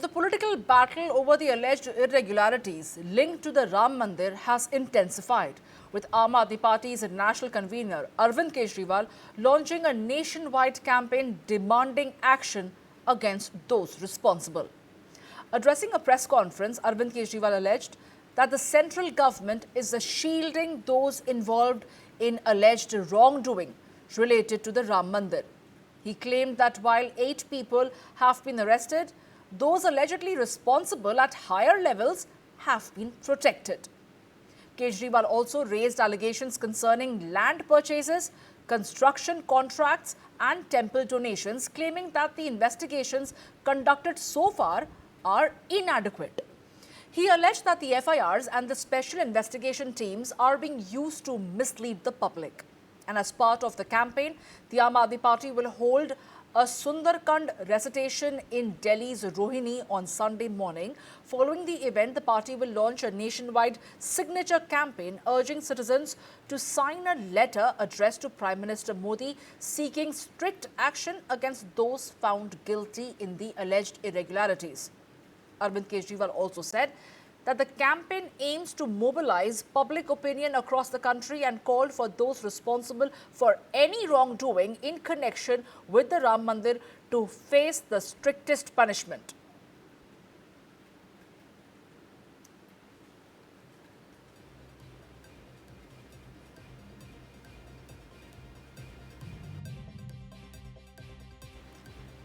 The political battle over the alleged irregularities linked to the Ram Mandir has intensified, with Aam Aadmi Party's national convener Arvind Kejriwal launching a nationwide campaign demanding action against those responsible. Addressing a press conference, Arvind Kejriwal alleged that the central government is shielding those involved in alleged wrongdoing related to the Ram Mandir. He claimed that while 8 people have been arrested, those allegedly responsible at higher levels have been protected. Kejriwal also raised allegations concerning land purchases, construction contracts and temple donations, claiming that the investigations conducted so far are inadequate. He alleged that the FIRs and the special investigation teams are being used to mislead the public. And as part of the campaign, the Aam Aadmi Party will hold a Sundarkand recitation in Delhi's Rohini on Sunday morning. Following the event, the party will launch a nationwide signature campaign urging citizens to sign a letter addressed to Prime Minister Modi seeking strict action against those found guilty in the alleged irregularities. Arvind Kejriwal also said that the campaign aims to mobilize public opinion across the country and called for those responsible for any wrongdoing in connection with the Ram Mandir to face the strictest punishment.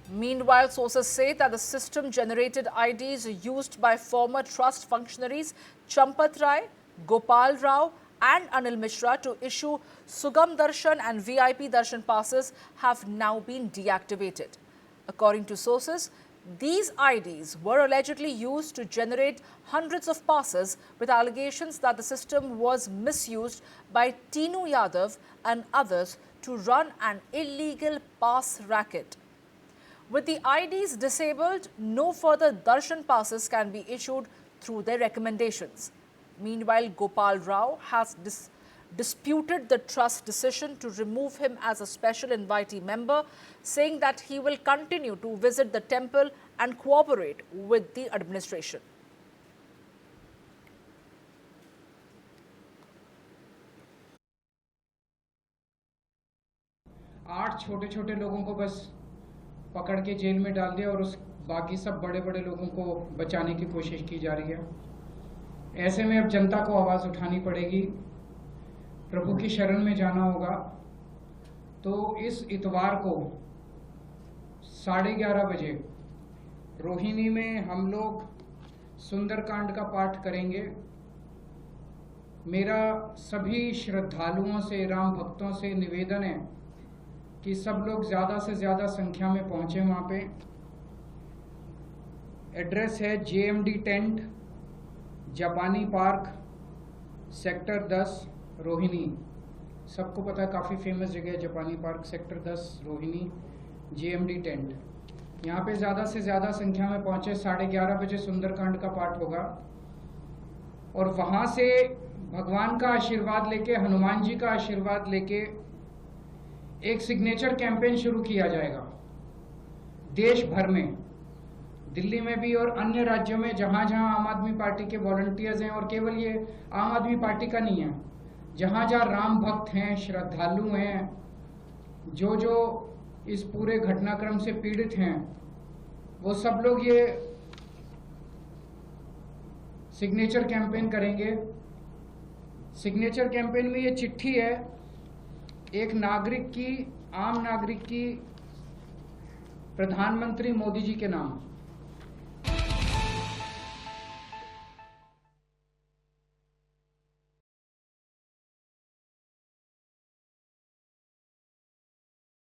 Meanwhile, sources say that the system-generated IDs used by former trust functionaries Champat Rai, Gopal Rao and Anil Mishra to issue Sugam Darshan and VIP Darshan passes have now been deactivated. According to sources, these IDs were allegedly used to generate hundreds of passes, with allegations that the system was misused by Tinu Yadav and others to run an illegal pass racket. With the IDs disabled, no further darshan passes can be issued through their recommendations. Meanwhile, Gopal Rao has disputed the trust decision to remove him as a special invitee member, saying that he will continue to visit the temple and cooperate with the administration. आठ छोटे-छोटे लोगों को बस पकड़ के jail में डाल दिया और उस बाकी सब बड़े-बड़े लोगों को बचाने की कोशिश की जा रही है। ऐसे में अब जनता को आवाज़ उठानी पड़ेगी, प्रभु की शरण में जाना होगा। तो इस इतवार को 11:30 बजे रोहिणी में हम लोग सुंदरकांड का पाठ करेंगे। मेरा सभी श्रद्धालुओं से, राम भक्तों से निवेदन है कि सब लोग ज़्यादा से ज़्यादा संख्या में पहुँचें वहाँ पे। एड्रेस है JMD टेंट, जापानी पार्क, सेक्टर 10 रोहिणी। सबको पता है, काफ़ी फेमस जगह है जापानी park, sector 10 Rohini, JMD tent. यहाँ पे ज़्यादा से ज़्यादा संख्या में पहुँचे। 11:30 बजे सुंदरकांड का पाठ होगा और वहाँ से भगवान का आशीर्वाद लेके, हनुमान जी का आशीर्वाद लेके एक सिग्नेचर कैंपेन शुरू किया जाएगा देश भर में, दिल्ली में भी और अन्य राज्यों में जहां जहां आम आदमी पार्टी के वॉलंटियर्स हैं। और केवल ये आम आदमी पार्टी का नहीं है, जहां जहां राम भक्त हैं, श्रद्धालु हैं, जो जो इस पूरे घटनाक्रम से पीड़ित हैं, वो सब लोग ये सिग्नेचर कैंपेन करेंगे। सिग्नेचर कैंपेन में ये चिट्ठी है एक नागरिक की, आम नागरिक की, प्रधानमंत्री मोदी जी के नाम।